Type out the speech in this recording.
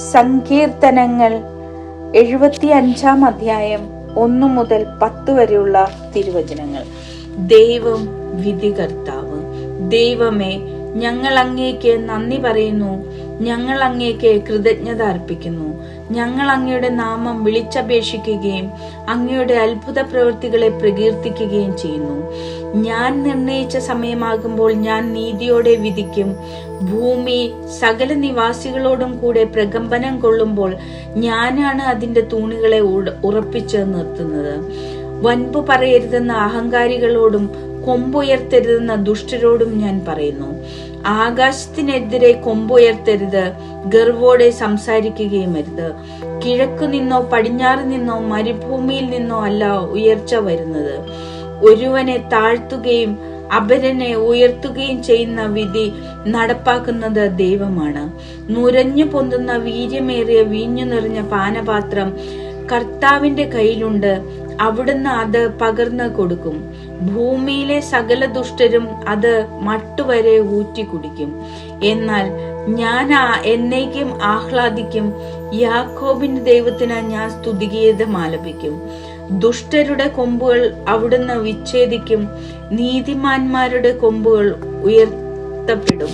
സങ്കീർത്തനങ്ങൾ 75-ാം അധ്യായം 1 മുതൽ 10 വരെയുള്ള തിരുവചനങ്ങൾ. ദൈവം വിധികർത്താവ്. ദൈവമേ, ഞങ്ങൾ അങ്ങേക്ക് നന്ദി പറയുന്നു, ഞങ്ങൾ അങ്ങേക്ക് കൃതജ്ഞത അർപ്പിക്കുന്നു. ഞങ്ങൾ അങ്ങയുടെ നാമം വിളിച്ചപേക്ഷിക്കുകയും അങ്ങയുടെ അത്ഭുത പ്രവൃത്തികളെ പ്രകീർത്തിക്കുകയും ചെയ്യുന്നു. ഞാൻ നിർണയിച്ച സമയമാകുമ്പോൾ ഞാൻ നീതിയോടെ വിധിക്കും. ഭൂമി സകല നിവാസികളോടും കൂടെ പ്രകമ്പനം കൊള്ളുമ്പോൾ ഞാനാണ് അതിന്റെ തൂണുകളെ ഉറപ്പിച്ച് നിർത്തുന്നത്. വൻപു പറയരുതെന്ന അഹങ്കാരികളോടും കൊമ്പുയർത്തരുതെന്ന ദുഷ്ടരോടും ഞാൻ പറയുന്നു. ആകാശത്തിനെതിരെ കൊമ്പുയർത്തരുത്, ഗർവോടെ സംസാരിക്കുകയും അരുത്. കിഴക്കു നിന്നോ പടിഞ്ഞാറ് നിന്നോ മരുഭൂമിയിൽ നിന്നോ അല്ല ഉയർച്ച വരുന്നത്. ഒരുവനെ താഴ്ത്തുകയും അപരനെ ഉയർത്തുകയും ചെയ്യുന്ന വിധി നടപ്പാക്കുന്നത് ദൈവമാണ്. നുരഞ്ഞു പൊന്തുന്ന വീര്യമേറിയ വീഞ്ഞു നിറഞ്ഞ പാനപാത്രം കർത്താവിന്റെ കയ്യിലുണ്ട്, അവിടുന്ന് അത് പകർന്നു കൊടുക്കും. ഭൂമിയിലെ സകല ദുഷ്ടരും അത് മട്ടുവരെ ഊറ്റി കുടിക്കും. എന്നാൽ ഞാൻ എന്നേക്കും ആഹ്ലാദിക്കും, യാക്കോബിന്റെ ദൈവത്തിന് ഞാൻ സ്തുതിഗീതം ആലപിക്കും. ദുഷ്ടരുടെ കൊമ്പുകൾ അവിടുന്ന് വിച്ഛേദിക്കും, നീതിമാന്മാരുടെ കൊമ്പുകൾ ഉയർത്തപ്പെടും.